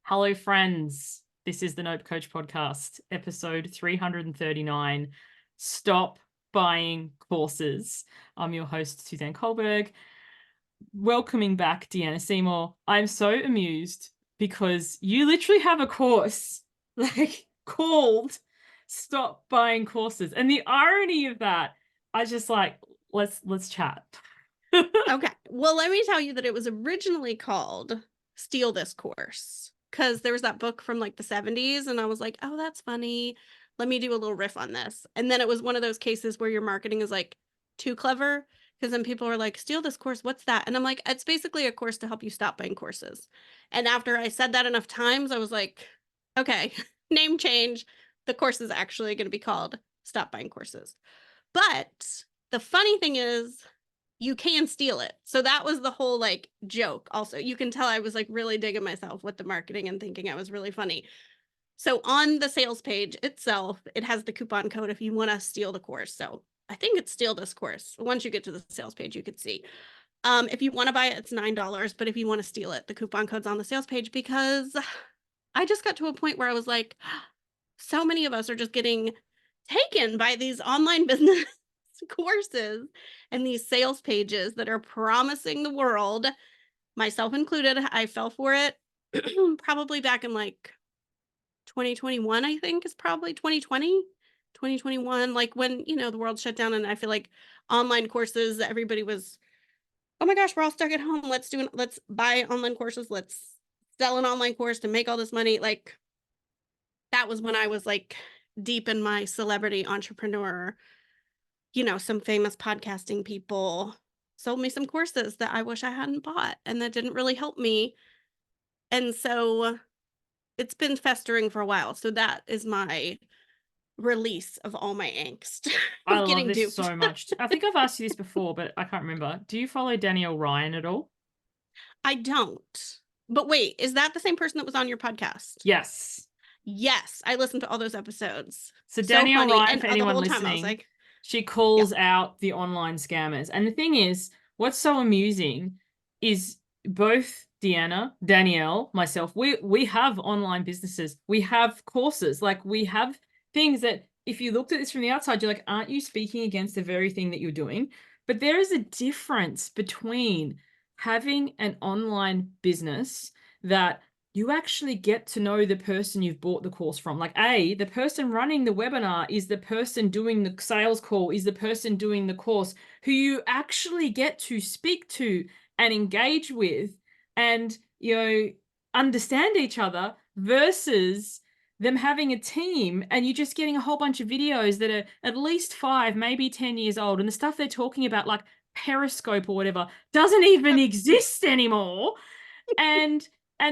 Hello, friends. This is the Nope Coach Podcast, episode 339. Stop buying courses. I'm your host, Suzanne Kohlberg. Welcoming back Deanna Seymour. I'm so amused because you literally have a course called Stop Buying Courses. And the irony of that, I just let's chat. Okay. Well, let me tell you that it was originally called Steal This Course because there was that book from like the 70s. And I was like, oh, that's funny. Let me do a little riff on this. And then it was one of those cases where your marketing is like too clever because then people are like, steal this course. What's that? And I'm like, it's basically a course to help you stop buying courses. And after I said that enough times, I was like, okay, name change. The course is actually going to be called Stop Buying Courses. But the funny thing is, you can steal it. So that was the whole like joke. Also, you can tell I was like really digging myself with the marketing and thinking I was really funny. So on the sales page itself, it has the coupon code if you want to steal the course. So I think it's steal this course. Once you get to the sales page, you could see. If you want to buy it, it's $9. But if you want to steal it, the coupon code's on the sales page because I just got to a point where I was like, so many of us are just getting taken by these online business courses and these sales pages that are promising the world, myself included. I fell for it probably back in like 2021, I think is probably 2020, 2021, like when, the world shut down and I feel like online courses, everybody was, oh my gosh, we're all stuck at home. Let's buy online courses. Let's sell an online course to make all this money. Like that was when I was like deep in my celebrity entrepreneur. Some famous podcasting people sold me some courses that I wish I hadn't bought and that didn't really help me. And so it's been festering for a while. So that is my release of all my angst. I love getting this duped. so much. I think I've asked you this before, but I can't remember. Do you follow Danielle Ryan at all? I don't. But wait, is that the same person that was on your podcast? Yes. Yes, I listened to all those episodes. So So Danielle funny. Ryan, And for the anyone whole time I was listening, like, she calls out the online scammers. And the thing is, what's so amusing is both Danielle, myself, we have online businesses. We have courses. Like we have things that if you looked at this from the outside, you're like, aren't you speaking against the very thing that you're doing? But there is a difference between having an online business that you actually get to know the person you've bought the course from. Like the person running the webinar is the person doing the sales call, is the person doing the course who you actually get to speak to and engage with and, understand each other versus them having a team and you just getting a whole bunch of videos that are at least 5, maybe 10 years old. And the stuff they're talking about, like Periscope or whatever, doesn't even exist anymore. And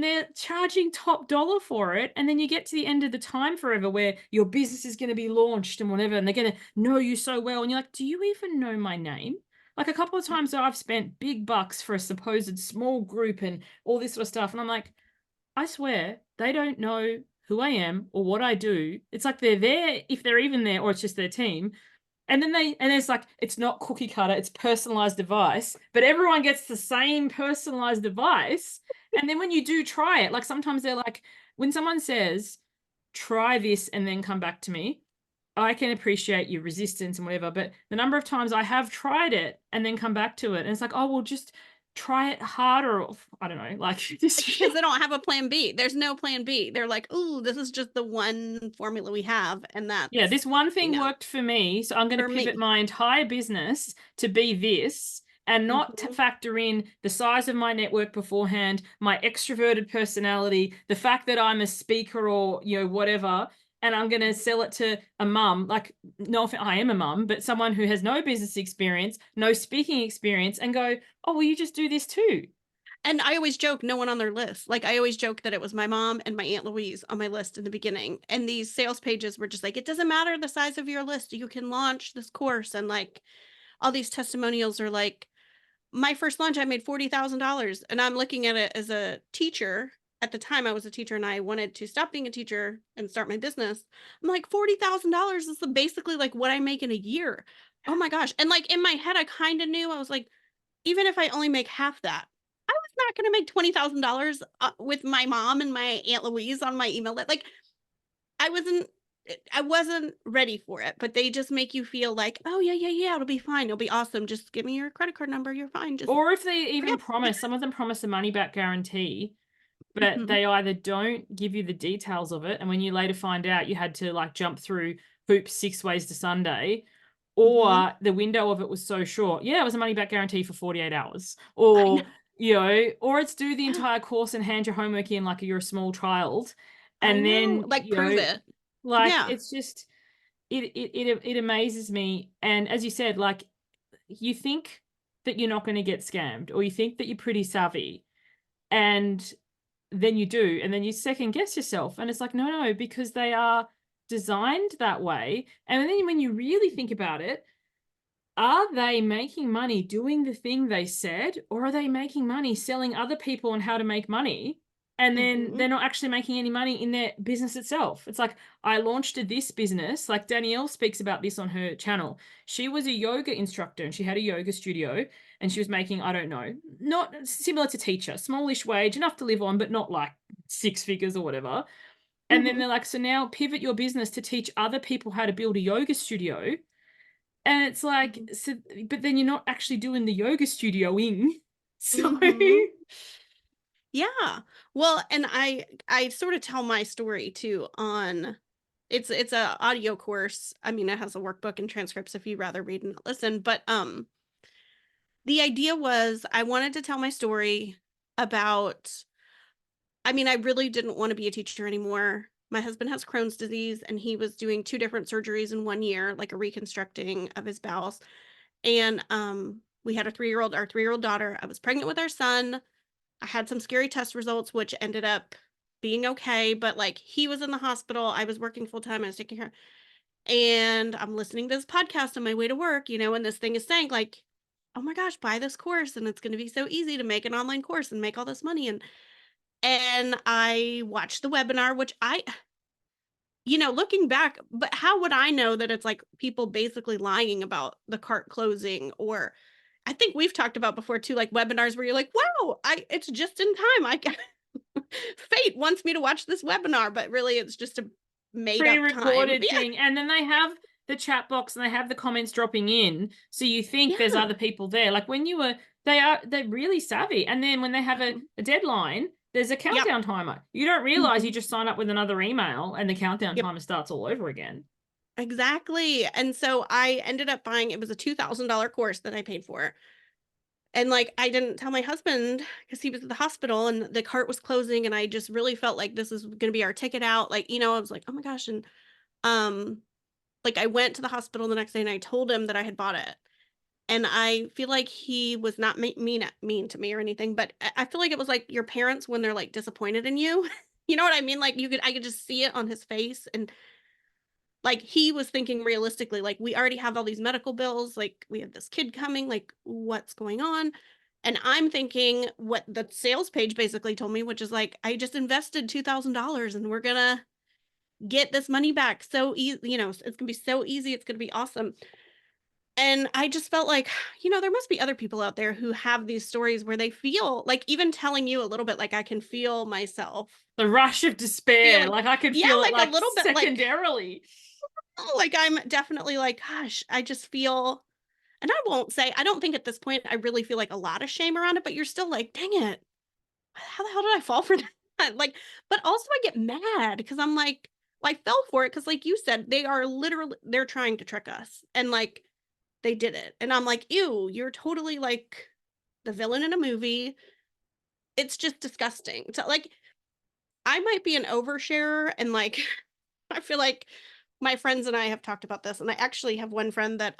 they're charging top dollar for it. And then you get to the end of the time forever where your business is going to be launched and whatever, and they're going to know you so well. And you're like, do you even know my name? Like a couple of times I've spent big bucks for a supposed small group and all this sort of stuff. And I'm like, I swear they don't know who I am or what I do. It's like they're there, if they're even there, or it's just their team. And then it's like, it's not cookie cutter, it's personalized device, but everyone gets the same personalized device. And then when you do try it, like sometimes they're like, when someone says, try this and then come back to me, I can appreciate your resistance and whatever, but the number of times I have tried it and then come back to it, and it's like, oh, well, just try it harder. Or, I don't know, like just because they don't have a plan B. There's no plan B. They're like, oh, this is just the one formula we have. And that's, yeah, this one thing worked for me. So I'm going to pivot my entire business to be this and not to factor in the size of my network beforehand, my extroverted personality, the fact that I'm a speaker or, whatever. And I'm going to sell it to a mum, like, no, I am a mum, but someone who has no business experience, no speaking experience, and go, oh, well, you just do this too. And I always joke, no one on their list. Like I always joke that it was my mom and my Aunt Louise on my list in the beginning. And these sales pages were just like, it doesn't matter the size of your list. You can launch this course. And like all these testimonials are like, my first launch, I made $40,000. And I'm looking at it as a teacher. At the time I was a teacher and I wanted to stop being a teacher and start my business. I'm like, $40,000 is basically like what I make in a year. Oh my gosh. And like in my head, I kind of knew. I was like, even if I only make half that, I was not going to make $20,000 with my mom and my Aunt Louise on my email list. Like, I wasn't ready for it, but they just make you feel like, oh yeah, it'll be fine. It'll be awesome. Just give me your credit card number. You're fine. Just Or if they even yep. promise, some of them promise a money back guarantee, but Mhm. they either don't give you the details of it, and when you later find out you had to like jump through hoops 6 ways to Sunday, Mhm. or the window of it was so short. Yeah, it was a money back guarantee for 48 hours. I know. Or, or it's do the entire course and hand your homework in like you're a small child. I And know. then, Like, prove it. like Yeah. it's just it amazes me. And as you said, like you think that you're not going to get scammed, or you think that you're pretty savvy, and then you do, and then you second guess yourself, and it's like, no, because they are designed that way. And then when you really think about it, are they making money doing the thing they said, or are they making money selling other people on how to make money? And then Mhm. they're not actually making any money in their business itself. It's like, I launched this business. Like Danielle speaks about this on her channel. She was a yoga instructor and she had a yoga studio, and she was making, I don't know, not similar to teacher, smallish wage, enough to live on, but not like 6 figures or whatever. And then Mhm. they're like, so now pivot your business to teach other people how to build a yoga studio. And it's like, Mhm. so, but then you're not actually doing the yoga studioing. So, Mhm. Yeah. Well, and I sort of tell my story too on it's a audio course. I mean, it has a workbook and transcripts if you'd rather read and listen, but the idea was I wanted to tell my story about I mean, I really didn't want to be a teacher anymore. My husband has Crohn's disease and he was doing 2 different surgeries in 1 year, like a reconstructing of his bowels. And we had a 3-year-old, our 3-year-old daughter. I was pregnant with our son. I had some scary test results, which ended up being okay. But like he was in the hospital. I was working full time. I was taking care. And I'm listening to this podcast on my way to work, and this thing is saying, like, oh my gosh, buy this course. And it's going to be so easy to make an online course and make all this money. And I watched the webinar, which looking back, but how would I know that it's like people basically lying about the cart closing? Or I think we've talked about before too, like webinars where you're like, wow, it's just in time. Fate wants me to watch this webinar, but really it's just a made up time. pre-recorded thing. And then they have the chat box and they have the comments dropping in. So you think there's Yeah. other people there. Like when they're really savvy. And then when they have Yeah. a deadline, there's a Yep. countdown timer. You don't realize you Mhm. just sign up with another email and the countdown Yep. timer starts all over again. Exactly. And so I ended up buying it was a $2,000 course that I paid for. And like I didn't tell my husband because he was at the hospital and the cart was closing and I just really felt like this is going to be our ticket out. Like, I was like, "Oh my gosh." And um like I went to the hospital the next day and I told him that I had bought it. And I feel like he was not mean to me or anything, but I feel like it was like your parents when they're like disappointed in you. You know what I mean? Like I could just see it on his face. And like he was thinking realistically, like we already have all these medical bills, like we have this kid coming, like what's going on? And I'm thinking what the sales page basically told me, which is like, I just invested $2,000 and we're gonna get this money back so easy, it's gonna be so easy, it's gonna be awesome. And I just felt like, there must be other people out there who have these stories where they feel like even telling you a little bit like I can feel myself The rush of despair. feeling, Like I could yeah, feel it like a like little bit like, secondarily. oh, like I'm definitely like, gosh, I just feel, and I won't say, I don't think at this point I really feel like a lot of shame around it, but you're still like, dang it, how the hell did I fall for that? Like, but also I get mad because I'm like, well, I fell for it because, like you said, they're trying to trick us. And like, they did it. And I'm like, ew, you're totally like the villain in a movie. It's just disgusting. So, like, I might be an oversharer. And like, I feel like my friends and I have talked about this. And I actually have one friend that,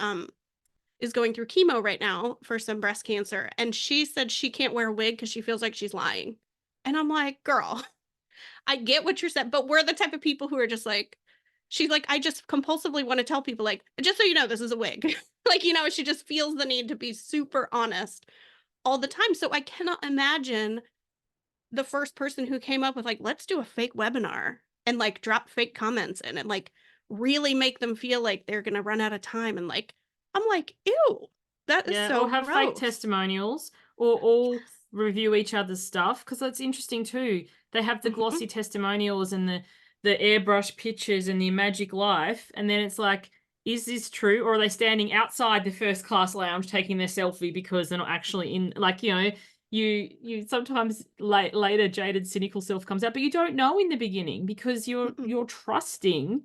is going through chemo right now for some breast cancer. And she said she can't wear a wig because she feels like she's lying. And I'm like, girl, I get what you're saying, but we're the type of people who are just like, she's like, I just compulsively want to tell people, like, just so you know, this is a wig. Like, she just feels the need to be super honest all the time. So I cannot imagine the first person who came up with, like, let's do a fake webinar and like drop fake comments in and like really make them feel like they're going to run out of time. And like, I'm like, ew, that is Yeah, so or have fake gross. testimonials, or Yes. review each other's stuff, because that's interesting too. They have the Mhm. glossy testimonials and the airbrush pictures and the magic life, and then it's like, is this true, or are they standing outside the first class lounge taking their selfie because they're not actually in? Like, you know, you sometimes later jaded cynical self comes out, but you don't know in the beginning because Mm-mm. you're trusting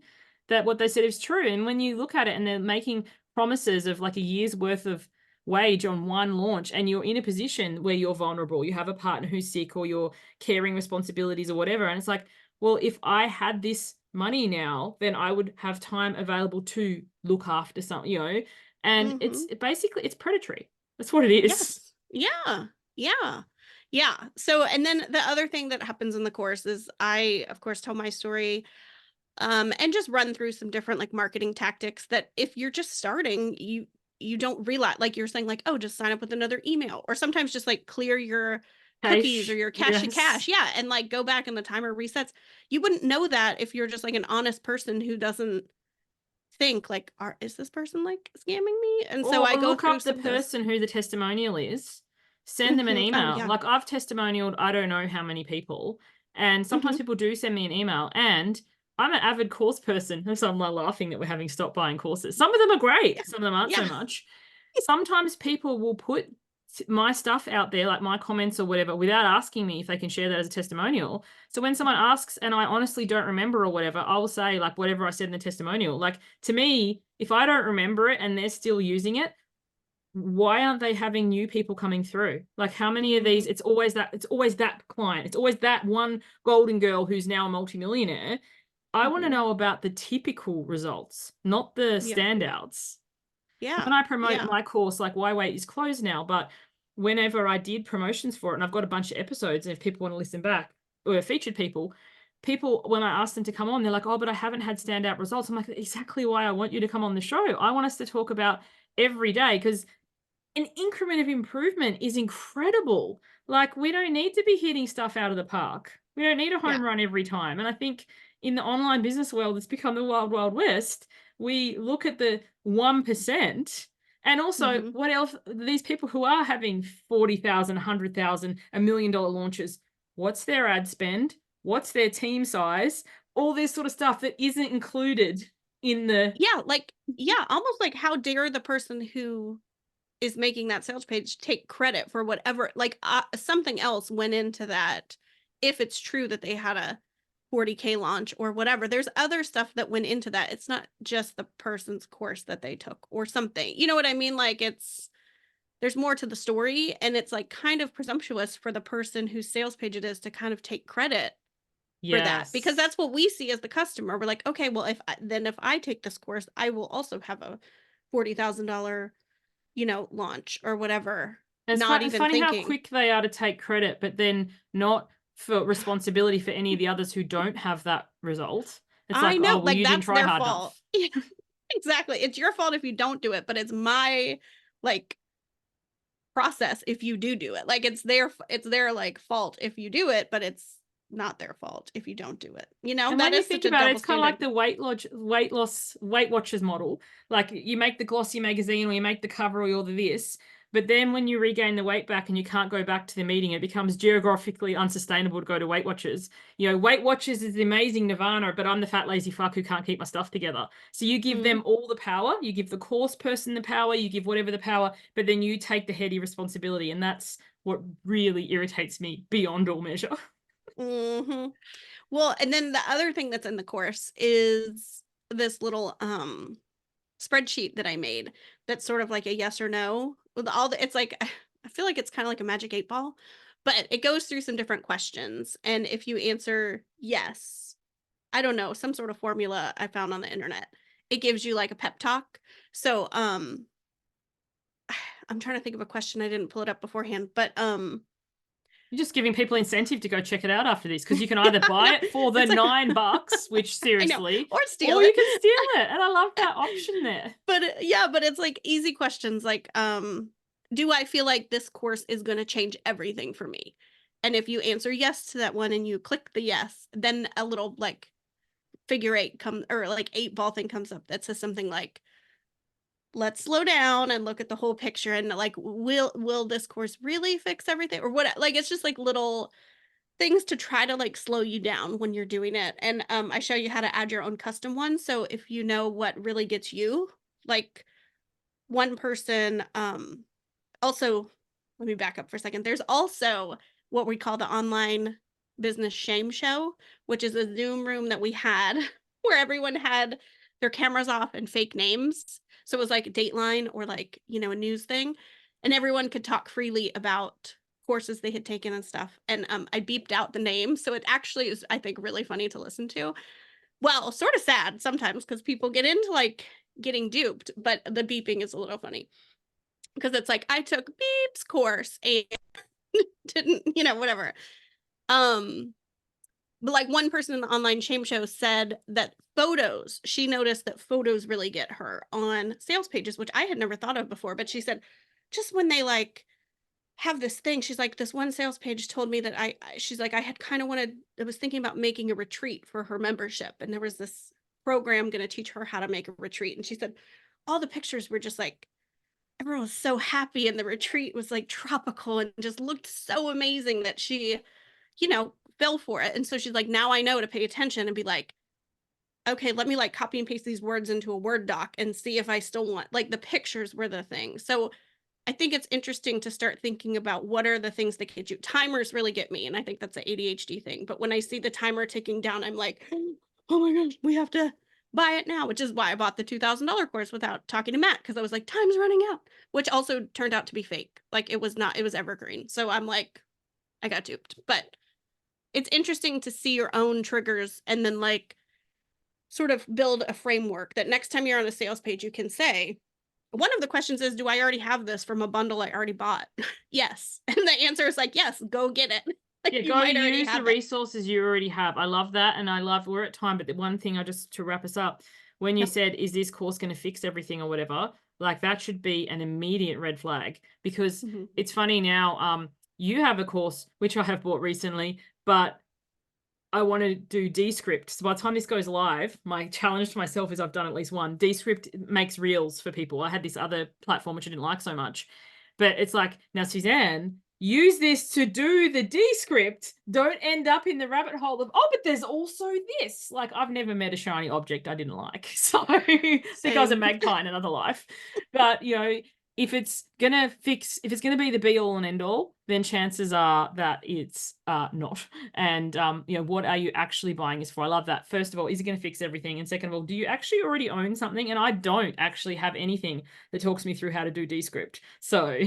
that what they said is true. And when you look at it and they're making promises of like a year's worth of wage on one launch, and you're in a position where you're vulnerable, you have a partner who's sick, or you're carrying responsibilities or whatever, and it's like, well, if I had this money now, then I would have time available to look after something, you know. And it's Mhm. basically, it's predatory. That's what it is. Yes. Yeah. Yeah. Yeah. So, and then the other thing that happens in the course is I, of course, tell my story, and just run through some different like marketing tactics that if you're just starting, you don't realize, like you're saying, like, oh, just sign up with another email, or sometimes just like clear your cookies or Cash. your cache to cache. Yes. Yeah. And like go back and the timer resets. You wouldn't know that if you're just like an honest person who doesn't think like, is this person like scamming me? And so Or I go look through up the some of those. person who the testimonial is, send them an Oh email. yeah. Like, I've testimonialed I don't know how many people, and sometimes Hmm. people do send me an email, and I'm an avid course person, so I'm like laughing that we're having stopped buying courses. Some of them are Yeah. great, some of them aren't so Yeah. much. Sometimes people will put my stuff out there, like my comments or whatever, without asking me if they can share that as a testimonial. So when someone asks and I honestly don't remember or whatever, I will say like whatever I said in the testimonial. Like, to me, if I don't remember it and they're still using it, why aren't they having new people coming through? Like, how many of these? Hmm. It's always that client. It's always that one golden girl who's now a multimillionaire. I want to Hmm. know about the typical results, not the Yeah. standouts. Yeah. When I promote Yeah. my course, like, Why Wait is closed now, but whenever I did promotions for it, and I've got a bunch of episodes, and if people want to listen back, or featured people, when I asked them to come on, they're like, oh, but I haven't had standout results. I'm like, exactly why I want you to come on the show. I want us to talk about every day, because an increment of improvement is incredible. Like, we don't need to be hitting stuff out of the park. We don't need a Yeah. home run every time. And I think in the online business world, it's become the wild, wild west. We look at the 1%. And also, Hmm. what else? These people who are having 40,000, 100,000, $1 million launches, what's their ad spend? What's their team size? All this sort of stuff that isn't included in the. Yeah. Like, yeah, almost like how dare the person who is making that sales page take credit for whatever, like something else went into that. If it's true that they had a 40K launch or whatever, there's other stuff that went into that. It's not just the person's course that they took or something. You know what I mean? Like, there's more to the story, and it's like kind of presumptuous for the person whose sales page it is to kind of take credit for that, because Yes. that's what we see as the customer. We're like, okay, well, if I take this course, I will also have a $40,000, launch or whatever, It's not even funny how thinking. quick they are to take credit, but then not for responsibility for any of the others who don't have that result. It's I like, oh, know, well, like you didn't that's try their hard fault. enough. Yeah, exactly. It's your fault if you don't do it, but it's my like process if you do it. Like it's their like fault if you do it, but it's not their fault if you don't do it. And That when you is think such a about it, double it's kind of like standard. the Weight loss, Weight Watchers model. Like, you make the glossy magazine, or you make the cover, or you're the this. But then when you regain the weight back and you can't go back to the meeting, it becomes geographically unsustainable to go to Weight Watchers. You know, Weight Watchers is the amazing nirvana, but I'm the fat, lazy fuck who can't keep my stuff together. So you give Mm. them all the power. You give the course person the power. You give whatever the power, but then you take the heady responsibility. And that's what really irritates me beyond all measure. Hmm. Well, and then the other thing that's in the course is this little spreadsheet that I made that's sort of like a yes or no with all the, it's like, I feel like it's kind of like a magic 8 ball, but it goes through some different questions. And if you answer yes, I don't know, some sort of formula I found on the internet, it gives you like a pep talk. So, I'm trying to think of a question. I didn't pull it up beforehand, but, You're just giving people incentive to go check it out after this, because you can either I buy know. it for the It's like, $9, which I know, seriously, or steal or you it. can steal it. And I love that option there. But yeah, but it's like easy questions like, do I feel like this course is going to change everything for me? And if you answer yes to that one and you click the yes, then a little like figure eight comes, or like 8 ball thing comes up that says something like, let's slow down and look at the whole picture, and like, will this course really fix everything, or what? Like, it's just like little things to try to like slow you down when you're doing it. And I show you how to add your own custom one. So if you know what really gets you, like one person, also, let me back up for a second. There's also what we call the online business shame show, which is a Zoom room that we had where everyone had their cameras off and fake names. So it was like a Dateline or like, you know, a news thing. And everyone could talk freely about courses they had taken and stuff. And I beeped out the name. So it actually is, I think, really funny to listen to. Well, sort of sad sometimes because people get into like getting duped, but the beeping is a little funny because it's like I took Beep's course and didn't, you know, whatever. But like one person in the online shame show said that photos, she noticed that photos really get her on sales pages, which I had never thought of before. But she said, just when they like have this thing, she's like, this one sales page told me that she's like, I had kind of wanted, I was thinking about making a retreat for her membership. And there was this program going to teach her how to make a retreat. And she said, all the pictures were just like, everyone was so happy. And the retreat was like tropical and just looked so amazing that she, you know, fell for it. And so she's like, now I know to pay attention and be like, okay, let me like copy and paste these words into a Word doc and see if I still want, like, the pictures were the thing. So I think it's interesting to start thinking about what are the things that get you. Timers really get me. And I think that's an ADHD thing. But when I see the timer ticking down, I'm like, oh my gosh, we have to buy it now, which is why I bought the $2,000 course without talking to Matt. Cause I was like, time's running out, which also turned out to be fake. Like it was not, it was evergreen. So I'm like, I got duped. But it's interesting to see your own triggers and then like sort of build a framework that next time you're on a sales page, you can say, one of the questions is, do I already have this from a bundle I already bought? Yes. And the answer is like, yes, go get it. Like Yeah, you go might already use the have it. resources you already have. I love that. And I love, we're at time, but the one thing I just to wrap us up, when you Yep. said, is this course going to fix everything or whatever? Like that should be an immediate red flag because Mhm. it's funny now. You have a course which I have bought recently, but I want to do Descript. So by the time this goes live, my challenge to myself is I've done at least one. Descript makes reels for people. I had this other platform which I didn't like so much. But it's like, now Suzanne, use this to do the Descript. Don't end up in the rabbit hole of, oh, but there's also this. Like I've never met a shiny object I didn't like. So because of Same. magpie in another life. But you know, if it's gonna be the be all and end all, then chances are that it's not. And you know, what are you actually buying this for? I love that. First of all, is it going to fix everything? And second of all, do you actually already own something? And I don't actually have anything that talks me through how to do Descript. So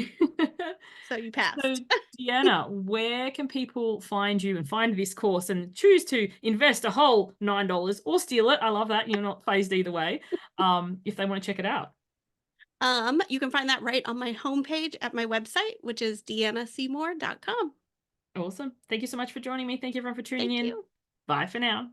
So you so passed. Deanna, where can people find you and find this course and choose to invest a whole $9 or steal it? I love that. You're not phased either way. If they want to check it out. You can find that right on my homepage at my website, which is deannaseymour.com. Awesome. Thank you so much for joining me. Thank you everyone for tuning Thank in. you. Bye for now.